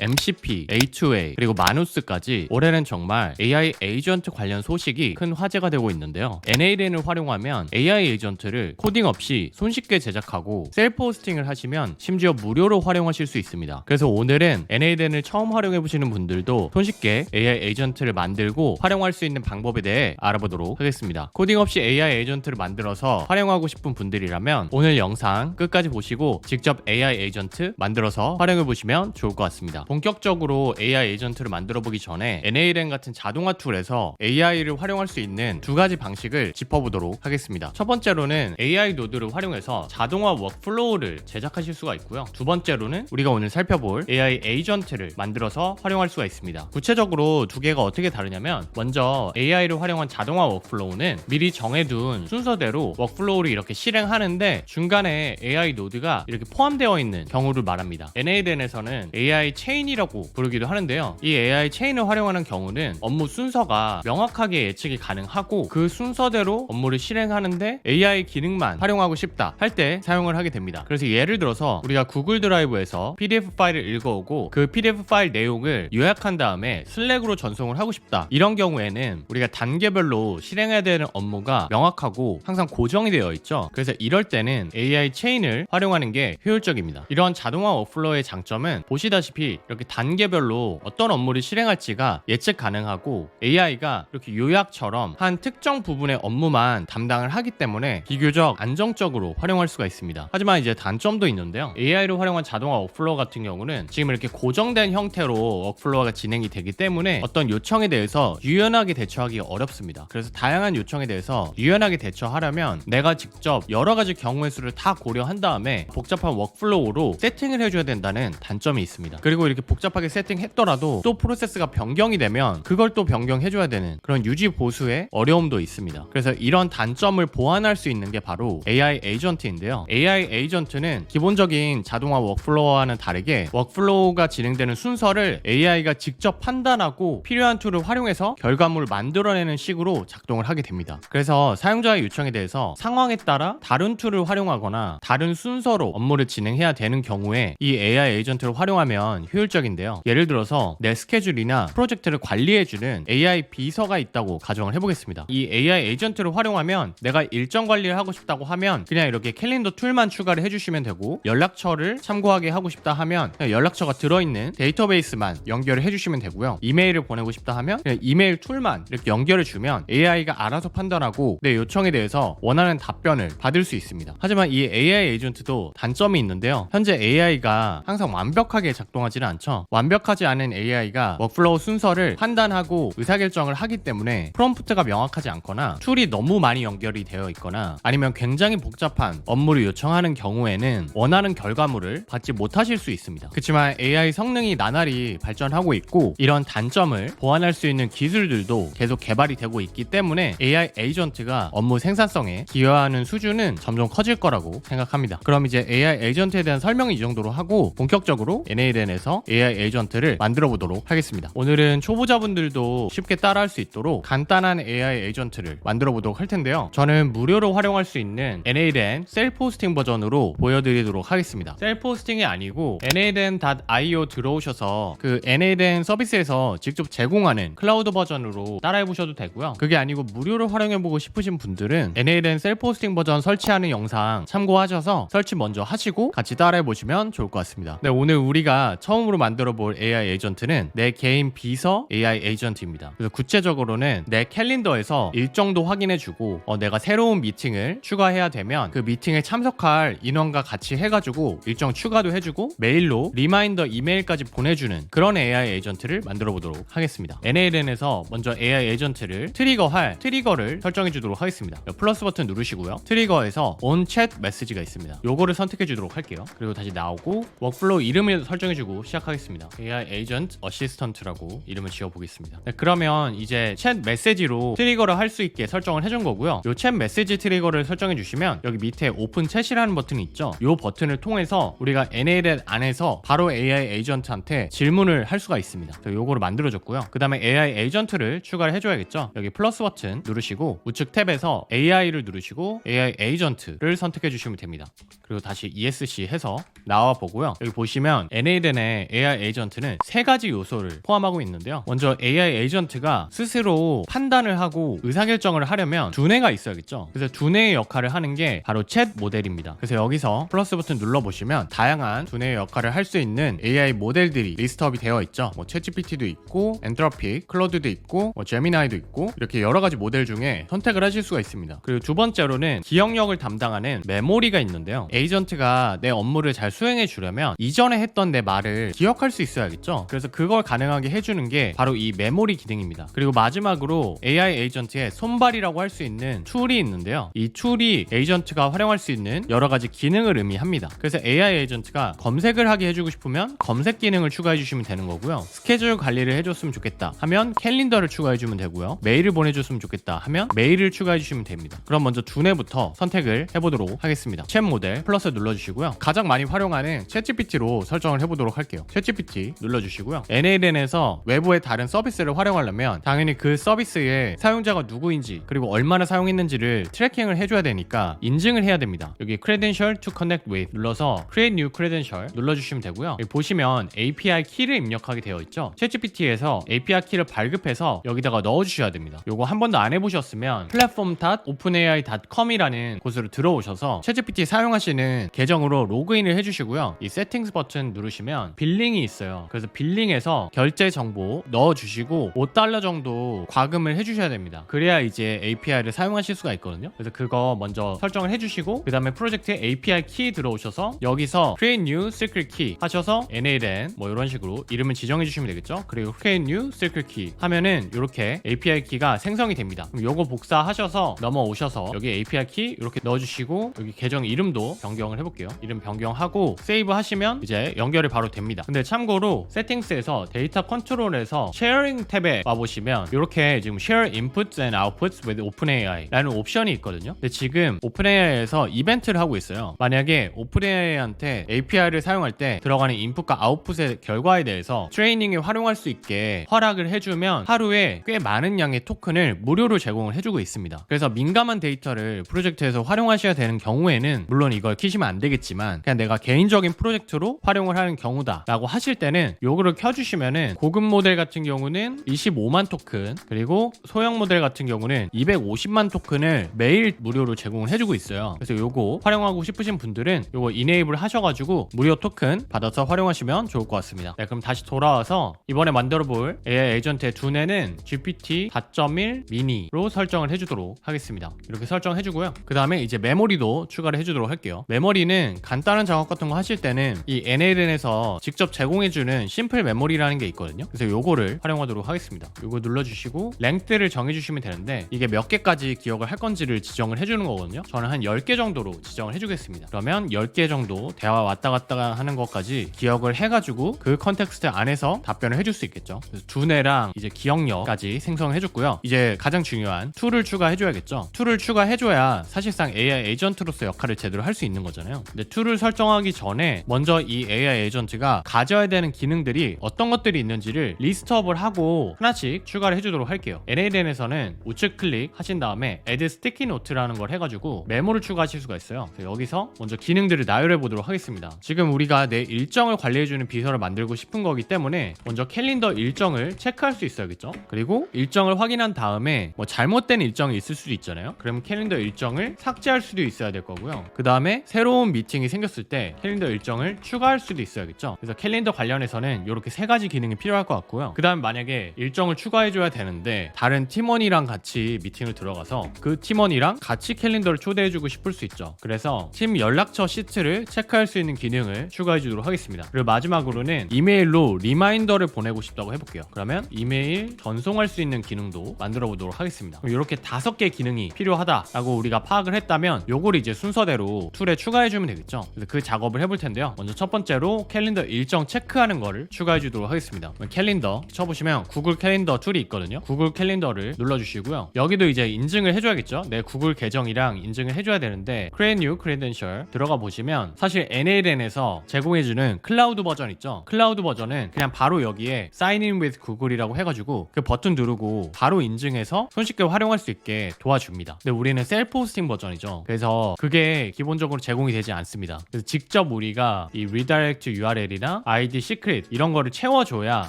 MCP, A2A, 그리고 마누스까지 올해는 정말 AI 에이전트 관련 소식이 큰 화제가 되고 있는데요. N8N을 활용하면 AI 에이전트를 코딩 없이 손쉽게 제작하고 셀프 호스팅을 하시면 심지어 무료로 활용하실 수 있습니다. 그래서 오늘은 N8N을 처음 활용해보시는 분들도 손쉽게 AI 에이전트를 만들고 활용할 수 있는 방법에 대해 알아보도록 하겠습니다. 코딩 없이 AI 에이전트를 만들어서 활용하고 싶은 분들이라면 오늘 영상 끝까지 보시고 직접 AI 에이전트 만들어서 활용해보시면 좋을 것 같습니다. 본격적으로 AI 에이전트를 만들어보기 전에 N8N 같은 자동화 툴에서 AI를 활용할 수 있는 두 가지 방식을 짚어보도록 하겠습니다. 첫 번째로는 AI 노드를 활용해서 자동화 워크플로우를 제작하실 수가 있고요. 두 번째로는 우리가 오늘 살펴볼 AI 에이전트를 만들어서 활용할 수가 있습니다. 구체적으로 두 개가 어떻게 다르냐면, 먼저 AI를 활용한 자동화 워크플로우는 미리 정해둔 순서대로 워크플로우를 이렇게 실행하는데 중간에 AI 노드가 이렇게 포함되어 있는 경우를 말합니다. N8N에서는 AI 체인이라고 부르기도 하는데요. 이 AI 체인을 활용하는 경우는 업무 순서가 명확하게 예측이 가능하고 그 순서대로 업무를 실행하는데 AI 기능만 활용하고 싶다 할 때 사용을 하게 됩니다. 그래서 예를 들어서 우리가 구글 드라이브에서 PDF 파일을 읽어오고 그 PDF 파일 내용을 요약한 다음에 슬랙으로 전송을 하고 싶다, 이런 경우에는 우리가 단계별로 실행해야 되는 업무가 명확하고 항상 고정이 되어 있죠. 그래서 이럴 때는 AI 체인을 활용하는 게 효율적입니다. 이런 자동화 워크플로우의 장점은 보시다시피 이렇게 단계별로 어떤 업무를 실행할지가 예측 가능하고 AI가 이렇게 요약처럼 한 특정 부분의 업무만 담당을 하기 때문에 비교적 안정적으로 활용할 수가 있습니다. 하지만 이제 단점도 있는데요. AI를 활용한 자동화 워크플로우 같은 경우는 지금 이렇게 고정된 형태로 워크플로우가 진행이 되기 때문에 어떤 요청에 대해서 유연하게 대처하기 어렵습니다. 그래서 다양한 요청에 대해서 유연하게 대처하려면 내가 직접 여러 가지 경우의 수를 다 고려한 다음에 복잡한 워크플로우로 세팅을 해줘야 된다는 단점이 있습니다. 그리고 이렇게 복잡하게 세팅했더라도 또 프로세스가 변경이 되면 그걸 또 변경해줘야 되는 그런 유지 보수의 어려움도 있습니다. 그래서 이런 단점을 보완할 수 있는 게 바로 AI 에이전트인데요. AI 에이전트는 기본적인 자동화 워크플로우와는 다르게 워크플로우가 진행되는 순서를 AI가 직접 판단하고 필요한 툴을 활용해서 결과물을 만들어내는 식으로 작동을 하게 됩니다. 그래서 사용자의 요청에 대해서 상황에 따라 다른 툴을 활용하거나 다른 순서로 업무를 진행해야 되는 경우에 이 AI 에이전트를 활용하면 효율적인데요. 예를 들어서 내 스케줄이나 프로젝트를 관리해주는 AI 비서가 있다고 가정을 해보겠습니다. 이 AI 에이전트를 활용하면 내가 일정 관리를 하고 싶다고 하면 그냥 이렇게 캘린더 툴만 추가를 해주시면 되고, 연락처를 참고하게 하고 싶다 하면 그냥 연락처가 들어있는 데이터베이스만 연결을 해주시면 되고요. 이메일을 보내고 싶다 하면 그냥 이메일 툴만 이렇게 연결해 주면 AI가 알아서 판단하고 내 요청에 대해서 원하는 답변을 받을 수 있습니다. 하지만 이 AI 에이전트도 단점이 있는데요. 현재 AI가 항상 완벽하게 작동하지는 않죠. 완벽하지 않은 AI가 워크플로우 순서를 판단하고 의사결정을 하기 때문에 프롬프트가 명확하지 않거나 툴이 너무 많이 연결이 되어 있거나 아니면 굉장히 복잡한 업무를 요청하는 경우에는 원하는 결과물을 받지 못하실 수 있습니다. 그렇지만 AI 성능이 나날이 발전하고 있고 이런 단점을 보완할 수 있는 기술들도 계속 개발이 되고 있기 때문에 AI 에이전트가 업무 생산성에 기여하는 수준은 점점 커질 거라고 생각합니다. 그럼 이제 AI 에이전트에 대한 설명은 이 정도로 하고 본격적으로 N8N에서 AI 에이전트를 만들어 보도록 하겠습니다. 오늘은 초보자분들도 쉽게 따라할 수 있도록 간단한 AI 에이전트를 만들어 보도록 할 텐데요. 저는 무료로 활용할 수 있는 N8N 셀프 호스팅 버전으로 보여드리도록 하겠습니다. 셀프 호스팅이 아니고 N8N.io 들어오셔서 그 N8N 서비스에서 직접 제공하는 클라우드 버전으로 따라해보셔도 되고요. 그게 아니고 무료로 활용해보고 싶으신 분들은 N8N 셀프 호스팅 버전 설치하는 영상 참고하셔서 설치 먼저 하시고 같이 따라해보시면 좋을 것 같습니다. 네, 오늘 우리가 처음으로 만들어볼 AI 에이전트는 내 개인 비서 AI 에이전트입니다. 그래서 구체적으로는 내 캘린더에서 일정도 확인해주고 내가 새로운 미팅을 추가해야 되면 그 미팅에 참석할 인원과 같이 해가지고 일정 추가도 해주고 메일로 리마인더 이메일까지 보내주는 그런 AI 에이전트를 만들어 보도록 하겠습니다. N8N에서 먼저 AI 에이전트를 트리거를 설정해 주도록 하겠습니다. 플러스 버튼 누르시고요. 트리거에서 on chat 메시지가 있습니다. 요거를 선택해 주도록 할게요. 그리고 다시 나오고 워크플로우 이름을 설정해 주고 시작하겠습니다. AI 에이전트 어시스턴트라고 이름을 지어 보겠습니다. 네, 그러면 이제 챗 메시지로 트리거를 할 수 있게 설정을 해준 거고요. 요 챗 메시지 트리거를 설정해 주시면 여기 밑에 오픈 챗이라는 버튼이 있죠. 요 버튼을 통해서 우리가 N8N 안에서 바로 AI 에이전트한테 질문을 할 수가 있습니다. 요거를 만들어줬고요. 그 다음에 AI 에이전트를 추가를 해줘야겠죠. 여기 플러스 버튼 누르시고 우측 탭에서 AI를 누르시고 AI 에이전트를 선택해 주시면 됩니다. 그리고 다시 ESC 해서 나와 보고요. 여기 보시면 N8N의 AI 에이전트는 세 가지 요소를 포함하고 있는데요. 먼저 AI 에이전트가 스스로 판단을 하고 의사결정을 하려면 두뇌가 있어야겠죠. 그래서 두뇌의 역할을 하는 게 바로 챗 모델입니다. 그래서 여기서 플러스 버튼 눌러보시면 다양한 두뇌의 역할을 할 수 있는 AI 모델들이 리스트업이 되어 있죠. 뭐 챗GPT도 있고 엔트로픽, 클로드도 있고 제미나이도 있고 이렇게 여러 가지 모델 중에 선택을 하실 수가 있습니다. 그리고 두 번째로는 기억력을 담당하는 메모리가 있는데요. 에이전트가 내 업무를 잘 수행해 주려면 이전에 했던 내 말을 기억할 수 있어야겠죠. 그래서 그걸 가능하게 해주는 게 바로 이 메모리 기능입니다. 그리고 마지막으로 AI 에이전트의 손발이라고 할 수 있는 툴이 있는데요. 이 툴이 에이전트가 활용할 수 있는 여러 가지 기능을 의미합니다. 그래서 AI 에이전트가 검색을 하게 해주고 싶으면 검색 기능을 추가해 주시면 되는 거고요. 스케줄 관리를 해줬으면 좋겠다 하면 캘린더를 추가해 주면 되고요. 메일을 보내줬으면 좋겠다 하면 메일을 추가해 주시면 됩니다. 그럼 먼저 두뇌부터 선택을 해보도록 하겠습니다. 챗 모델 플러스 눌러주시고요. 가장 많이 활용하는 챗GPT로 설정을 해보도록 할게요. 챗GPT 눌러주시고요. NALN에서 외부의 다른 서비스를 활용하려면 당연히 그 서비스의 사용자가 누구인지 그리고 얼마나 사용했는지를 트래킹을 해줘야 되니까 인증을 해야 됩니다. 여기 Credential to Connect with 눌러서 Create New Credential 눌러주시면 되고요. 여기 보시면 API 키를 입력하게 되어 있죠. 챗GPT에서 API 키를 발급해서 여기다가 넣어주셔야 됩니다. 요거 한 번도 안 해보셨으면 platform.openai.com이라는 곳으로 들어오셔서 챗GPT 사용하시는 계정으로 로그인을 해주시고요. 이 세팅스 버튼 누르시면 빌링이 있어요. 그래서 빌링에서 결제 정보 넣어주시고 $5 정도 과금을 해주셔야 됩니다. 그래야 이제 API를 사용하실 수가 있거든요. 그래서 그거 먼저 설정을 해주시고 그 다음에 프로젝트에 API 키 들어오셔서 여기서 Create New Secret Key 하셔서 NALN 뭐 이런 식으로 이름을 지정해 주시면 되겠죠. 그리고 Create New Secret Key 하면은 이렇게 API 키가 생성이 됩니다. 그럼 요거 복사하셔서 넘어오셔서 여기 API 키 이렇게 넣어주시고 여기 계정 이름도 변경을 해볼게요. 이름 변경하고 세이브 하시면 이제 연결이 바로 됩니다. 근데 참고로 세팅스에서 데이터 컨트롤에서 쉐어링 탭에 와보시면 이렇게 지금 Share Inputs and Outputs with OpenAI 라는 옵션이 있거든요. 근데 지금 OpenAI에서 이벤트를 하고 있어요. 만약에 OpenAI한테 API를 사용할 때 들어가는 인풋과 아웃풋의 결과에 대해서 트레이닝에 활용할 수 있게 허락을 해주면 하루에 꽤 많은 양의 토큰을 무료로 제공을 해주고 있습니다. 그래서 민감한 데이터를 프로젝트에서 활용하셔야 되는 경우에는 물론 이걸 키시면 안 되겠지만 그냥 내가 개인적인 프로젝트로 활용을 하는 경우다 라고 하실 때는 요거를 켜주시면은 고급 모델 같은 경우는 25만 토큰 그리고 소형 모델 같은 경우는 250만 토큰을 매일 무료로 제공을 해주고 있어요. 그래서 요거 활용하고 싶으신 분들은 요거 이네이블 하셔가지고 무료 토큰 받아서 활용하시면 좋을 것 같습니다. 네, 그럼 다시 돌아와서 이번에 만들어볼 AI 에이전트의 두뇌는 GPT 4.1 미니로 설정을 해주도록 하겠습니다. 이렇게 설정해주고요. 그 다음에 이제 메모리도 추가를 해주도록 할게요. 메모리는 간단한 작업 같은 거 하실 때는 이 NALN에서 직접 제공해주는 심플 메모리라는 게 있거든요. 그래서 요거를 활용하도록 하겠습니다. 요거 눌러주시고 랭크를 정해주시면 되는데 이게 몇 개까지 기억을 할 건지를 지정을 해주는 거거든요. 저는 한 10개 정도로 지정을 해주겠습니다. 그러면 10개 정도 대화 왔다 갔다 하는 것까지 기억을 해가지고 그 컨텍스트 안에서 답변을 해줄 수 있겠죠. 그래서 두뇌랑 이제 기억력까지 생성해줬고요. 이제 가장 중요한 툴을 추가해줘야겠죠. 툴을 추가해줘야 사실상 AI 에이전트로서 역할을 제대로 할 수 있는 거잖아요. 근데 툴을 설정하기 전에 먼저 이 AI 에이전트가 가져야 되는 기능들이 어떤 것들이 있는지를 리스트업을 하고 하나씩 추가를 해주도록 할게요. NALN에서는 우측 클릭 하신 다음에 Add Sticky Note라는 걸 해가지고 메모를 추가하실 수가 있어요. 그래서 여기서 먼저 기능들을 나열해 보도록 하겠습니다. 지금 우리가 내 일정을 관리해주는 비서를 만들고 싶은 거기 때문에 먼저 캘린더 일정을 체크할 수 있어야겠죠. 그리고 일정을 확인한 다음에 뭐 잘못된 일정이 있을 수도 있잖아요. 그럼 캘린더 일정을 삭제할 수도 있어야 될 거고요. 그 다음에 새로운 미팅이 생겼을 때 캘린더 일정을 추가할 수도 있어야겠죠. 그래서 캘린더 관련해서는 이렇게 세 가지 기능이 필요할 것 같고요. 그 다음 만약에 일정을 추가해줘야 되는데 다른 팀원이랑 같이 미팅을 들어가서 그 팀원이랑 같이 캘린더를 초대해주고 싶을 수 있죠. 그래서 팀 연락처 시트를 체크할 수 있는 기능을 추가해주도록 하겠습니다. 그리고 마지막으로는 이메일로 리마인더를 보내고 싶다고 해볼게요. 그러면 이메일 전송할 수 있는 기능도 만들어 보도록 하겠습니다. 그럼 이렇게 5개 기능이 필요하다라고 우리가 파악을 했다면 요걸 이제 순서대로 툴에 추가해주면 되겠죠. 그래서 그 작업을 해볼 텐데요. 먼저 첫 번째로 캘린더 일정 체크하는 거를 추가해주도록 하겠습니다. 캘린더 쳐보시면 구글 캘린더 툴이 있거든요. 구글 캘린더를 눌러주시고요. 여기도 이제 인증을 해줘야겠죠. 내 구글 계정이랑 인증을 해줘야 되는데 Create New Credential 들어가 보시면 사실 NALN에서 제공해주는 클라우드 버전 있죠. 클라우드 버전은 그냥 바로 여기에 Sign in with Google이라고 해가지고 그 버튼 누르고 바로 인증해서 손쉽게 활용할 수 있게 도와줍니다. 근데 우리는 셀프 호스팅 버전이죠. 그래서 그게 기본적으로 제공이 되지 않습니다. 그래서 직접 우리가 이 redirect URL이나 이메일이랑 아이디 시크릿 이런 거를 채워줘야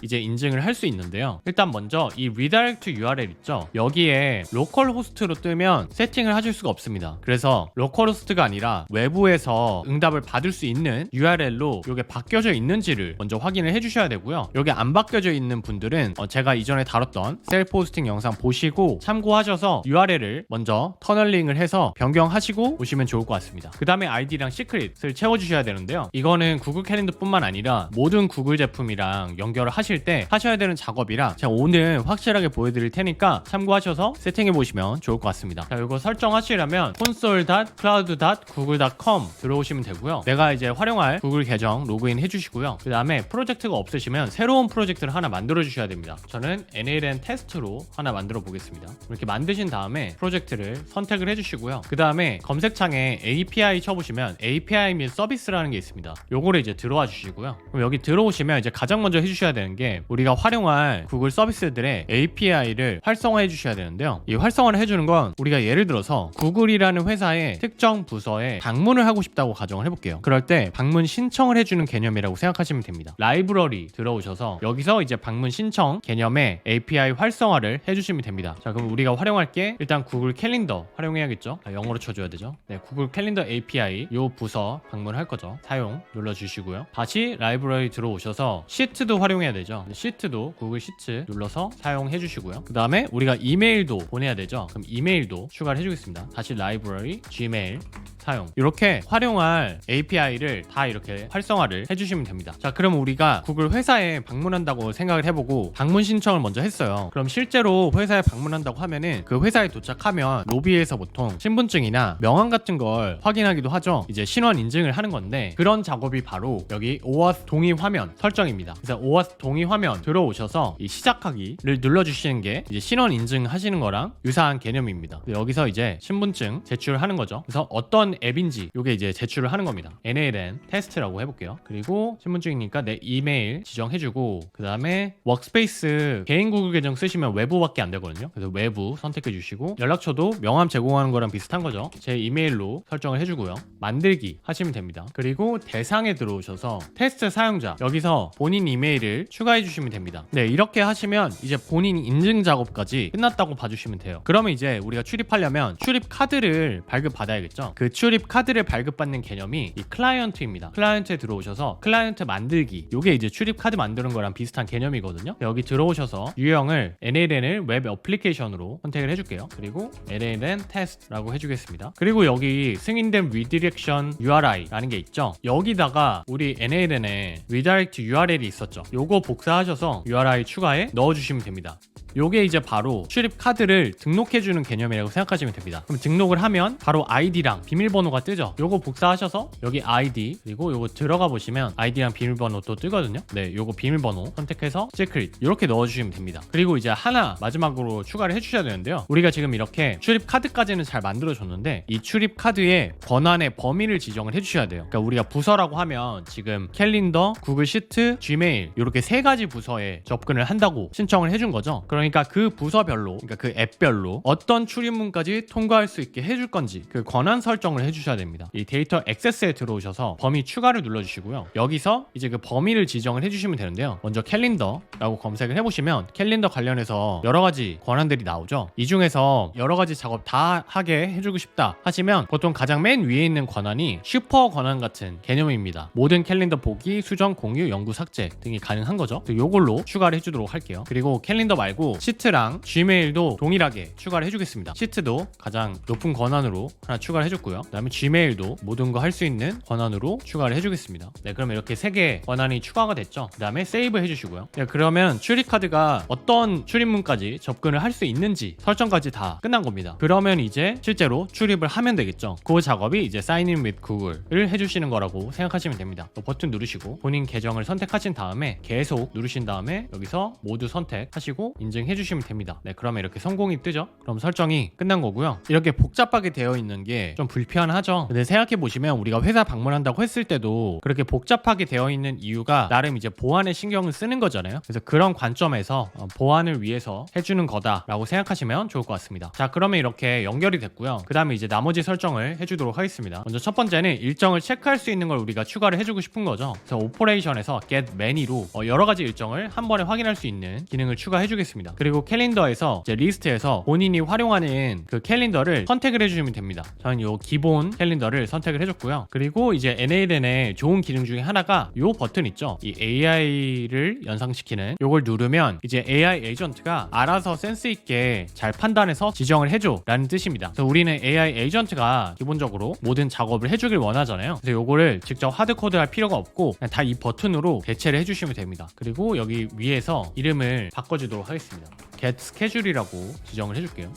이제 인증을 할 수 있는데요. 일단 먼저 이 리다이렉트 URL 있죠. 여기에 로컬 호스트로 뜨면 세팅을 하실 수가 없습니다. 그래서 로컬 호스트가 아니라 외부에서 응답을 받을 수 있는 URL로 이게 바뀌어져 있는지를 먼저 확인을 해주셔야 되고요. 여기 안 바뀌어져 있는 분들은 제가 이전에 다뤘던 셀프 호스팅 영상 보시고 참고하셔서 URL을 먼저 터널링을 해서 변경하시고 오시면 좋을 것 같습니다. 그 다음에 아이디랑 시크릿을 채워주셔야 되는데요. 이거는 구글 캘린더 뿐만 아니라 모든 구글 제품이랑 연결을 하실 때 하셔야 되는 작업이라 제가 오늘 확실하게 보여드릴 테니까 참고하셔서 세팅해 보시면 좋을 것 같습니다. 자, 이거 설정하시려면 console.cloud.google.com 들어오시면 되고요. 내가 이제 활용할 구글 계정 로그인 해주시고요. 그 다음에 프로젝트가 없으시면 새로운 프로젝트를 하나 만들어 주셔야 됩니다. 저는 NALN 테스트로 하나 만들어 보겠습니다. 이렇게 만드신 다음에 프로젝트를 선택을 해주시고요. 그 다음에 검색창에 API 쳐보시면 API 및 서비스라는 게 있습니다. 요거를 이제 들어와 주시고요. 그럼 여기 들어오시면 이제 가장 먼저 해주셔야 되는 게 우리가 활용할 구글 서비스들의 API를 활성화해 주셔야 되는데요. 이 활성화를 해주는 건 우리가 예를 들어서 구글이라는 회사의 특정 부서에 방문을 하고 싶다고 가정을 해볼게요. 그럴 때 방문 신청을 해주는 개념이라고 생각하시면 됩니다. 라이브러리 들어오셔서 여기서 이제 방문 신청 개념의 API 활성화를 해주시면 됩니다. 자, 그럼 우리가 활용할 게 일단 구글 캘린더 활용해야겠죠. 영어로 쳐줘야 되죠. 네, 구글 캘린더 API 요 부서 방문할 거죠. 사용 눌러주시고요. 다시 라이브러리 들어오셔서 시트도 활용해야 되죠. 시트도 구글 시트 눌러서 사용해 주시고요. 그 다음에 우리가 이메일도 보내야 되죠. 그럼 이메일도 추가를 해주겠습니다. 다시 라이브러리 Gmail 사용. 이렇게 활용할 API를 다 이렇게 활성화를 해주시면 됩니다. 자, 그럼 우리가 구글 회사에 방문한다고 생각을 해보고 방문 신청을 먼저 했어요. 그럼 실제로 회사에 방문한다고 하면은 그 회사에 도착하면 로비에서 보통 신분증이나 명함 같은 걸 확인하기도 하죠. 이제 신원 인증을 하는 건데 그런 작업이 바로 여기 OAuth 동의 화면 설정입니다. 그래서 OAuth 동의 화면 들어오셔서 이 시작하기를 눌러주시는 게 이제 신원 인증하시는 거랑 유사한 개념입니다. 여기서 이제 신분증 제출하는 거죠. 그래서 어떤 앱인지 이게 이제 제출을 하는 겁니다. NALN 테스트라고 해볼게요. 그리고 신분증이니까 내 이메일 지정해주고 그 다음에 워크스페이스 개인 구글 계정 쓰시면 외부밖에 안 되거든요. 그래서 외부 선택해 주시고 연락처도 명함 제공하는 거랑 비슷한 거죠. 제 이메일로 설정을 해주고요. 만들기 하시면 됩니다. 그리고 대상에 들어오셔서 테스트 사용자 여기서 본인 이메일을 추가해 주시면 됩니다. 네, 이렇게 하시면 이제 본인 인증 작업까지 끝났다고 봐주시면 돼요. 그러면 이제 우리가 출입하려면 출입 카드를 발급받아야겠죠. 그 출입 카드를 발급받는 개념이 이 클라이언트입니다. 클라이언트에 들어오셔서 클라이언트 만들기 요게 이제 출입 카드 만드는 거랑 비슷한 개념이거든요. 여기 들어오셔서 유형을 NALN을 웹 애플리케이션으로 선택을 해줄게요. 그리고 NALN 테스트라고 해주겠습니다. 그리고 여기 승인된 리디렉션 URI라는 게 있죠. 여기다가 우리 NALN에 리다이렉트 URL이 있었죠. 요거 복사하셔서 URI 추가해 넣어주시면 됩니다. 요게 이제 바로 출입 카드를 등록해주는 개념이라고 생각하시면 됩니다. 그럼 등록을 하면 바로 아이디랑 비밀번호가 뜨죠. 요거 복사하셔서 여기 아이디 그리고 요거 들어가 보시면 아이디랑 비밀번호 또 뜨거든요. 네, 요거 비밀번호 선택해서 시크릿 이렇게 넣어주시면 됩니다. 그리고 이제 하나 마지막으로 추가를 해주셔야 되는데요. 우리가 지금 이렇게 출입 카드까지는 잘 만들어줬는데 이 출입 카드의 권한의 범위를 지정을 해주셔야 돼요. 그러니까 우리가 부서라고 하면 지금 캘린더, 구글 시트, Gmail 이렇게 세 가지 부서에 접근을 한다고 신청을 해준 거죠. 그러니까 그 부서별로, 그러니까 그 앱별로 어떤 출입문까지 통과할 수 있게 해줄 건지 그 권한 설정을 해주셔야 됩니다. 이 데이터 액세스에 들어오셔서 범위 추가를 눌러주시고요. 여기서 이제 그 범위를 지정을 해주시면 되는데요. 먼저 캘린더라고 검색을 해보시면 캘린더 관련해서 여러 가지 권한들이 나오죠. 이 중에서 여러 가지 작업 다 하게 해주고 싶다 하시면 보통 가장 맨 위에 있는 권한이 슈퍼 권한 같은 개념입니다. 모든 캘린더 보기, 수정, 공유, 연구, 삭제 등이 가능한 거죠. 요걸로 추가를 해주도록 할게요. 그리고 캘린더 말고 시트랑 Gmail도 동일하게 추가를 해주겠습니다. 시트도 가장 높은 권한으로 하나 추가를 해줬고요. 그 다음에 Gmail도 모든 거 할 수 있는 권한으로 추가를 해주겠습니다. 네, 그러면 이렇게 3개 권한이 추가가 됐죠. 그 다음에 세이브 해주시고요. 네, 그러면 출입카드가 어떤 출입문까지 접근을 할 수 있는지 설정까지 다 끝난 겁니다. 그러면 이제 실제로 출입을 하면 되겠죠. 그 작업이 이제 Sign in with Google을 해주시는 거라고 생각하시면 됩니다. 버튼 누르시고 본인 계정을 선택하신 다음에 계속 누르신 다음에 여기서 모두 선택하시고 인증 인증해 주시면 됩니다. 네, 그러면 이렇게 성공이 뜨죠. 그럼 설정이 끝난 거고요. 이렇게 복잡하게 되어 있는 게 좀 불편하죠. 근데 생각해 보시면 우리가 회사 방문한다고 했을 때도 그렇게 복잡하게 되어 있는 이유가 나름 이제 보안에 신경을 쓰는 거잖아요. 그래서 그런 관점에서 보안을 위해서 해주는 거다라고 생각하시면 좋을 것 같습니다. 자, 그러면 이렇게 연결이 됐고요. 그 다음에 이제 나머지 설정을 해주도록 하겠습니다. 먼저 첫 번째는 일정을 체크할 수 있는 걸 우리가 추가를 해주고 싶은 거죠. 그래서 오퍼레이션에서 get many로 여러 가지 일정을 한 번에 확인할 수 있는 기능을 추가해 주겠습니다. 그리고 캘린더에서 이제 리스트에서 본인이 활용하는 그 캘린더를 선택을 해주시면 됩니다. 저는 요 기본 캘린더를 선택을 해줬고요. 그리고 이제 NALN의 좋은 기능 중에 하나가 요 버튼 있죠. 이 AI를 연상시키는 요걸 누르면 이제 AI 에이전트가 알아서 센스 있게 잘 판단해서 지정을 해줘 라는 뜻입니다. 그래서 우리는 AI 에이전트가 기본적으로 모든 작업을 해주길 원하잖아요. 그래서 요거를 직접 하드코드 할 필요가 없고 그냥 다 이 버튼으로 대체를 해주시면 됩니다. 그리고 여기 위에서 이름을 바꿔주도록 하겠습니다. get schedule이라고 지정을 해줄게요.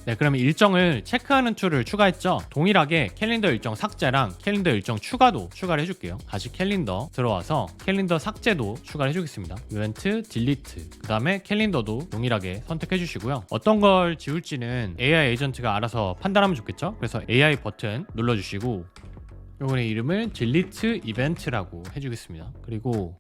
네, 그러면 일정을 체크하는 툴을 추가했죠. 동일하게 캘린더 일정 삭제랑 캘린더 일정 추가도 추가를 해줄게요. 다시 캘린더 들어와서 캘린더 삭제도 추가를 해주겠습니다. 이벤트, 딜리트, 그 다음에 캘린더도 동일하게 선택해 주시고요. 어떤 걸 지울지는 AI 에이전트가 알아서 판단하면 좋겠죠. 그래서 AI 버튼 눌러주시고 요번에 이름을 딜리트 이벤트라고 해주겠습니다. 그리고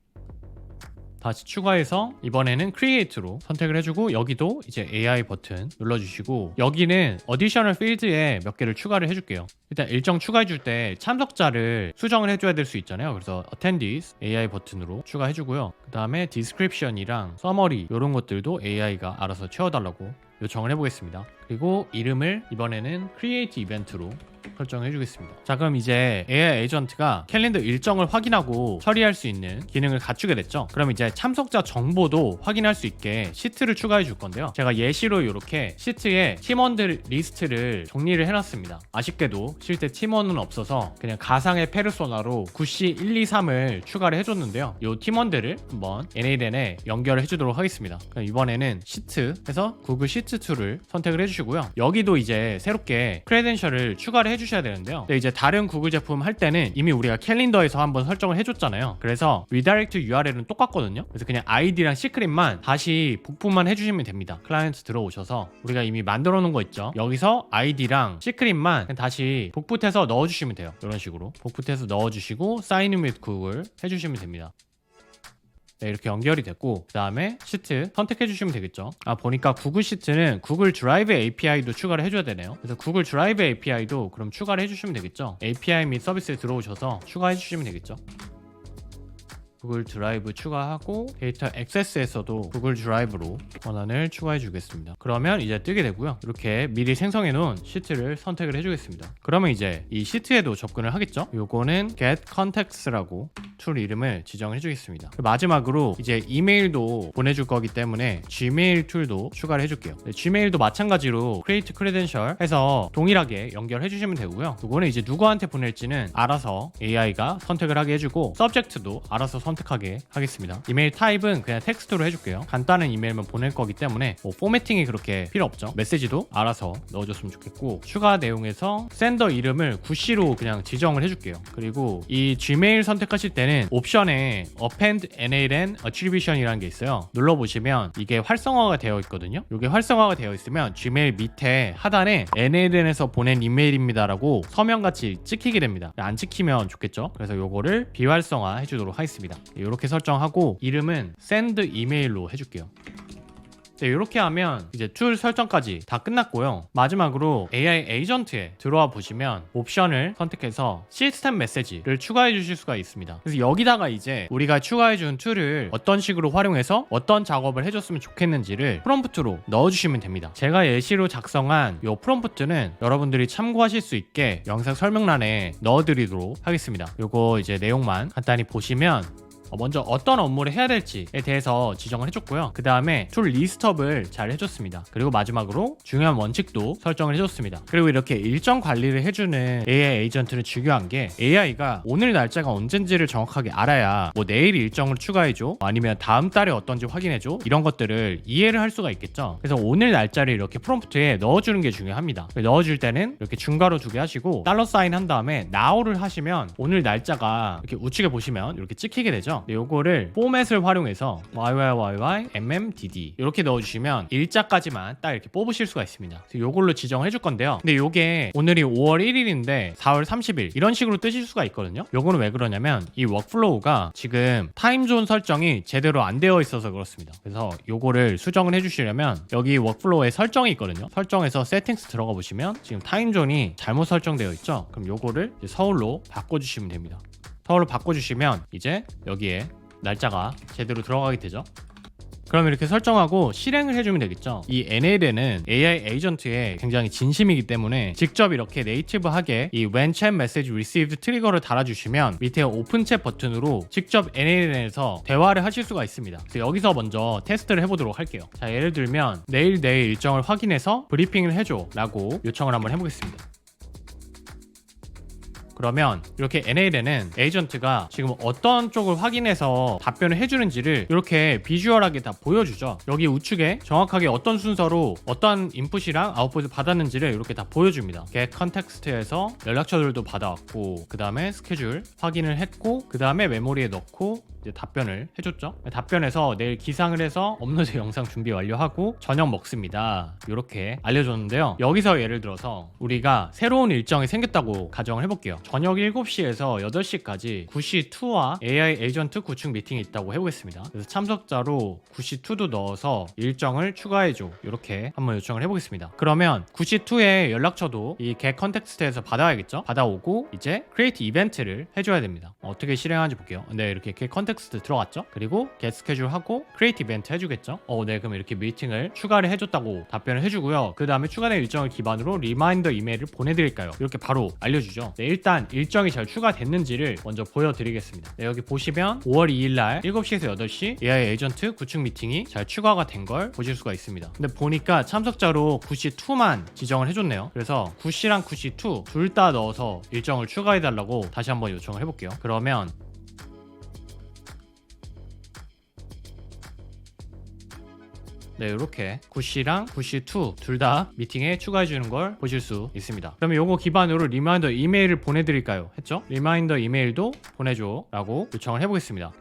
다시 추가해서 이번에는 크리에이트로 선택을 해주고 여기도 이제 AI 버튼 눌러주시고 여기는 어디셔널 필드에 몇 개를 추가를 해줄게요. 일단 일정 추가해줄 때 참석자를 수정을 해줘야 될 수 있잖아요. 그래서 attendees AI 버튼으로 추가해주고요. 그 다음에 description이랑 summary 이런 것들도 AI가 알아서 채워달라고 요청을 해보겠습니다. 그리고 이름을 이번에는 create 이벤트로 설정해 주겠습니다. 자, 그럼 이제 AI 에이전트가 캘린더 일정을 확인하고 처리할 수 있는 기능을 갖추게 됐죠. 그럼 이제 참석자 정보도 확인할 수 있게 시트를 추가해 줄 건데요. 제가 예시로 이렇게 시트에 팀원들 리스트를 정리를 해놨습니다. 아쉽게도 실제 팀원은 없어서 그냥 가상의 페르소나로 구씨 1, 2, 3을 추가를 해줬는데요. 이 팀원들을 한번 NALN에 연결을 해주도록 하겠습니다. 그럼 이번에는 시트에서 구글 시트2를 선택을 해주시고요. 여기도 이제 새롭게 크레덴셜을 추가를 해주셔야 되는데요. 근데 이제 다른 구글 제품 할 때는 이미 우리가 캘린더에서 한번 설정을 해줬잖아요. 그래서 리다이렉트 URL은 똑같거든요. 그래서 그냥 아이디랑 시크릿만 다시 복붙만 해주시면 됩니다. 클라이언트 들어오셔서 우리가 이미 만들어 놓은 거 있죠. 여기서 아이디랑 시크릿만 그냥 다시 복붙해서 넣어주시면 돼요. 이런 식으로 복붙해서 넣어주시고 사인 인 with 구글 해주시면 됩니다. 네, 이렇게 연결이 됐고 그 다음에 시트 선택해 주시면 되겠죠. 보니까 구글 시트는 구글 드라이브 API도 추가를 해줘야 되네요. 그래서 구글 드라이브 API도 그럼 추가를 해주시면 되겠죠. API 및 서비스에 들어오셔서 추가해 주시면 되겠죠. 구글 드라이브 추가하고 데이터 액세스에서도 구글 드라이브로 권한을 추가해 주겠습니다. 그러면 이제 뜨게 되고요. 이렇게 미리 생성해 놓은 시트를 선택을 해 주겠습니다. 그러면 이제 이 시트에도 접근을 하겠죠. 요거는 get contacts라고 툴 이름을 지정을 해 주겠습니다. 마지막으로 이제 이메일도 보내줄 거기 때문에 Gmail 툴도 추가를 해줄게요. Gmail도 마찬가지로 create credential 해서 동일하게 연결해 주시면 되고요. 요거는 이제 누구한테 보낼지는 알아서 AI가 선택을 하게 해주고 subject도 알아서 선택하게 하겠습니다. 이메일 타입은 그냥 텍스트로 해줄게요. 간단한 이메일만 보낼 거기 때문에 포매팅이 그렇게 필요 없죠. 메시지도 알아서 넣어줬으면 좋겠고 추가 내용에서 샌더 이름을 구씨로 그냥 지정을 해줄게요. 그리고 이 Gmail 선택하실 때는 옵션에 append NALN attribution이라는 게 있어요. 눌러보시면 이게 활성화가 되어 있거든요. 이게 활성화가 되어 있으면 Gmail 밑에 하단에 NALN에서 보낸 이메일입니다라고 서명같이 찍히게 됩니다. 안 찍히면 좋겠죠. 그래서 요거를 비활성화 해주도록 하겠습니다. 이렇게 설정하고 이름은 send 이메일로 해줄게요. 네, 이렇게 하면 이제 툴 설정까지 다 끝났고요. 마지막으로 AI 에이전트에 들어와 보시면 옵션을 선택해서 시스템 메시지를 추가해 주실 수가 있습니다. 그래서 여기다가 이제 우리가 추가해 준 툴을 어떤 식으로 활용해서 어떤 작업을 해줬으면 좋겠는지를 프롬프트로 넣어주시면 됩니다. 제가 예시로 작성한 이 프롬프트는 여러분들이 참고하실 수 있게 영상 설명란에 넣어드리도록 하겠습니다. 요거 이제 내용만 간단히 보시면 먼저 어떤 업무를 해야 될지에 대해서 지정을 해줬고요. 그 다음에 툴 리스트업을 잘 해줬습니다. 그리고 마지막으로 중요한 원칙도 설정을 해줬습니다. 그리고 이렇게 일정 관리를 해주는 AI 에이전트는 중요한 게 AI가 오늘 날짜가 언젠지를 정확하게 알아야 뭐 내일 일정을 추가해줘 아니면 다음 달에 어떤지 확인해줘 이런 것들을 이해를 할 수가 있겠죠. 그래서 오늘 날짜를 이렇게 프롬프트에 넣어주는 게 중요합니다. 넣어줄 때는 이렇게 중괄호 2개 하시고 달러 사인 한 다음에 now를 하시면 오늘 날짜가 이렇게 우측에 보시면 이렇게 찍히게 되죠. 있는데요. 요거를 포맷을 활용해서 YYYYMMDD 이렇게 넣어주시면 일자까지만 딱 이렇게 뽑으실 수가 있습니다. 그래서 요걸로 지정을 해줄 건데요. 근데 요게 오늘이 5월 1일인데 4월 30일 이런 식으로 뜨실 수가 있거든요. 요거는 왜 그러냐면 이 워크플로우가 지금 타임존 설정이 제대로 안 되어 있어서 그렇습니다. 그래서 요거를 수정을 해주시려면 여기 워크플로우에 설정이 있거든요. 설정에서 세팅스 들어가 보시면 지금 타임존이 잘못 설정되어 있죠. 그럼 요거를 이제 서울로 바꿔주시면 됩니다. 서울로 바꿔주시면 이제 여기에 날짜가 제대로 들어가게 되죠. 그럼 이렇게 설정하고 실행을 해주면 되겠죠. 이 NLN은 AI 에이전트에 굉장히 진심이기 때문에 직접 이렇게 네이티브하게 이 When Chat Message Received 트리거를 달아주시면 밑에 오픈 챗 버튼으로 직접 NLN에서 대화를 하실 수가 있습니다. 그래서 여기서 먼저 테스트를 해보도록 할게요. 자, 예를 들면 내일 일정을 확인해서 브리핑을 해줘 라고 요청을 한번 해보겠습니다. 그러면 이렇게 NLN은 에이전트가 지금 어떤 쪽을 확인해서 답변을 해주는지를 이렇게 비주얼하게 다 보여주죠. 여기 우측에 정확하게 어떤 순서로 어떤 인풋이랑 아웃풋을 받았는지를 이렇게 다 보여줍니다. get 컨텍스트에서 연락처들도 받아왔고 그 다음에 스케줄 확인을 했고 그 다음에 메모리에 넣고 이제 답변을 해줬죠. 답변에서 내일 기상을 해서 업로드 영상 준비 완료하고 저녁 먹습니다. 이렇게 알려줬는데요. 여기서 예를 들어서 우리가 새로운 일정이 생겼다고 가정을 해볼게요. 저녁 7시에서 8시까지 구시2와 AI 에이전트 구축 미팅이 있다고 해보겠습니다. 그래서 참석자로 구시2도 넣어서 일정을 추가해줘 이렇게 한번 요청을 해보겠습니다. 그러면 구시2의 연락처도 이 get 컨텍스트에서 받아야겠죠. 받아오고 이제 create 이벤트를 해줘야 됩니다. 어떻게 실행하는지 볼게요. 네, 이렇게 get 컨텍스트 들어갔죠. 그리고 get 스케줄 하고 create 이벤트 해주겠죠. 네, 그럼 이렇게 미팅을 추가를 해줬다고 답변을 해주고요. 그 다음에 추가된 일정을 기반으로 리마인더 이메일을 보내드릴까요? 이렇게 바로 알려주죠. 네, 일단 일정이 잘 추가됐는지를 먼저 보여드리겠습니다. 네, 여기 보시면 5월 2일날 7시에서 8시 AI 에이전트 구축 미팅이 잘 추가가 된 걸 보실 수가 있습니다. 근데 보니까 참석자로 구시2만 지정을 해줬네요. 그래서 구시랑 구시2 둘 다 넣어서 일정을 추가해달라고 다시 한번 요청을 해볼게요. 그러면 네, 이렇게 구시랑 구시2 둘 다 미팅에 추가해 주는 걸 보실 수 있습니다. 그러면 요거 기반으로 리마인더 이메일을 보내드릴까요? 했죠? 리마인더 이메일도 보내줘 라고 요청을 해보겠습니다.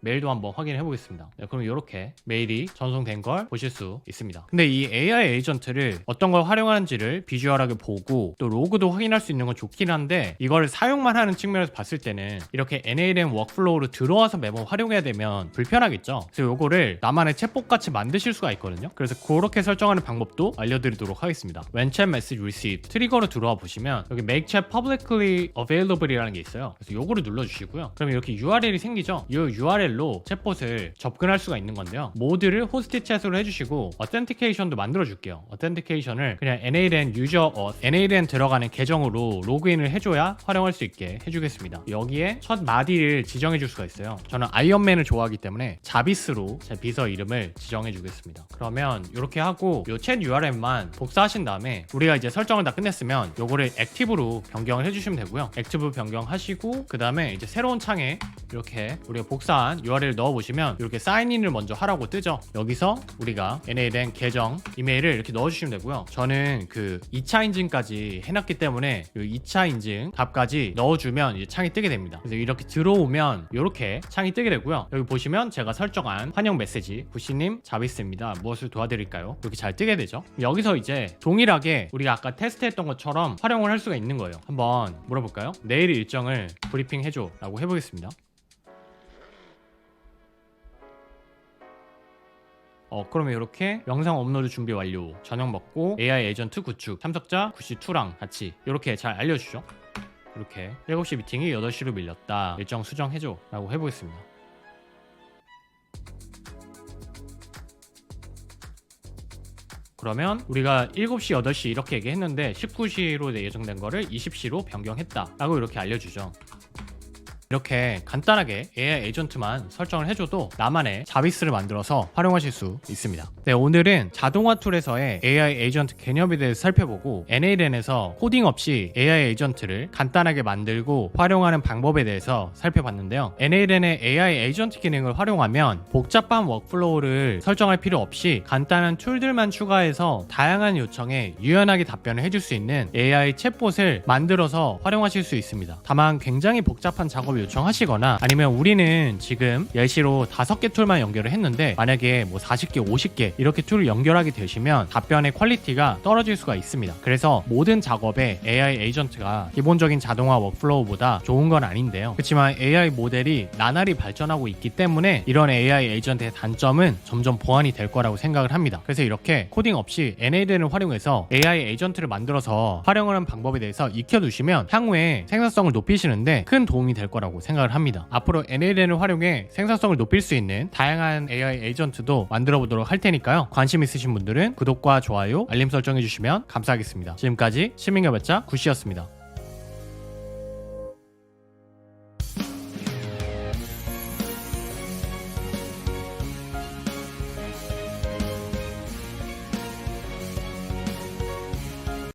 메일도 한번 확인해 보겠습니다. 네, 그럼 이렇게 메일이 전송된 걸 보실 수 있습니다. 근데 이 AI 에이전트를 어떤 걸 활용하는지를 비주얼하게 보고 또 로그도 확인할 수 있는 건 좋긴 한데 이걸 사용만 하는 측면에서 봤을 때는 이렇게 NLN 워크플로우로 들어와서 매번 활용해야 되면 불편하겠죠. 그래서 요거를 나만의 챗봇 같이 만드실 수가 있거든요. 그래서 그렇게 설정하는 방법도 알려드리도록 하겠습니다. When Chat Message Received 트리거로 들어와 보시면 여기 Make Chat Publicly Available이라는 게 있어요. 그래서 요거를 눌러주시고요. 그럼 이렇게 URL이 생기죠. 이 URL 로 챗봇을 접근할 수가 있는 건데요. 모드를 호스트 챗으로 해주시고 어텐티케이션도 만들어 줄게요. 어텐티케이션을 그냥 NLN 유저 NLN 들어가는 계정으로 로그인을 해줘야 활용할 수 있게 해주겠습니다. 여기에 첫 마디를 지정해 줄 수가 있어요. 저는 아이언맨을 좋아하기 때문에 자비스로 제 비서 이름을 지정해 주겠습니다. 그러면 이렇게 하고 요 챗 URL만 복사하신 다음에 우리가 이제 설정을 다 끝냈으면 요거를 액티브로 변경을 해주시면 되고요. 액티브 변경하시고 그 다음에 이제 새로운 창에 이렇게 우리가 복사한 URL을 넣어보시면 이렇게 사인인을 먼저 하라고 뜨죠. 여기서 우리가 NLN 계정 이메일을 이렇게 넣어주시면 되고요. 저는 그 2차 인증까지 해놨기 때문에 이 2차 인증 답까지 넣어주면 이제 창이 뜨게 됩니다. 그래서 이렇게 들어오면 이렇게 창이 뜨게 되고요. 여기 보시면 제가 설정한 환영 메시지 구시님 자비스입니다. 무엇을 도와드릴까요? 이렇게 잘 뜨게 되죠. 여기서 이제 동일하게 우리가 아까 테스트했던 것처럼 활용을 할 수가 있는 거예요. 한번 물어볼까요? 내일 일정을 브리핑 해줘 라고 해보겠습니다. 그러면 이렇게 영상 업로드 준비 완료, 저녁 먹고 AI 에이전트 구축, 참석자 구시2랑 같이 이렇게 잘 알려주죠. 이렇게 7시 미팅이 8시로 밀렸다, 일정 수정해줘 라고 해보겠습니다. 그러면 우리가 7시, 8시 이렇게 얘기했는데 19시로 예정된 거를 20시로 변경했다 라고 이렇게 알려주죠. 이렇게 간단하게 AI 에이전트만 설정을 해줘도 나만의 자비스를 만들어서 활용하실 수 있습니다. 네, 오늘은 자동화 툴에서의 AI 에이전트 개념에 대해서 살펴보고 NALN에서 코딩 없이 AI 에이전트를 간단하게 만들고 활용하는 방법에 대해서 살펴봤는데요. NALN의 AI 에이전트 기능을 활용하면 복잡한 워크플로우를 설정할 필요 없이 간단한 툴들만 추가해서 다양한 요청에 유연하게 답변을 해줄 수 있는 AI 챗봇을 만들어서 활용하실 수 있습니다. 다만 굉장히 복잡한 작업을 요청하시거나 아니면 우리는 지금 예시로 5개 툴만 연결을 했는데 만약에 뭐 40개, 50개 이렇게 툴을 연결하게 되시면 답변의 퀄리티가 떨어질 수가 있습니다. 그래서 모든 작업에 AI 에이전트가 기본적인 자동화 워크플로우보다 좋은 건 아닌데요. 그렇지만 AI 모델이 나날이 발전하고 있기 때문에 이런 AI 에이전트의 단점은 점점 보완이 될 거라고 생각을 합니다. 그래서 이렇게 코딩 없이 NALN을 활용해서 AI 에이전트를 만들어서 활용하는 방법에 대해서 익혀두시면 향후에 생산성을 높이시는데 큰 도움이 될 거라고 생각을 합니다. 앞으로 NALN을 활용해 생산성을 높일 수 있는 다양한 AI 에이전트도 만들어 보도록 할 테니까요. 관심 있으신 분들은 구독과 좋아요, 알림 설정해 주시면 감사하겠습니다. 지금까지 시민개발자 구씨였습니다.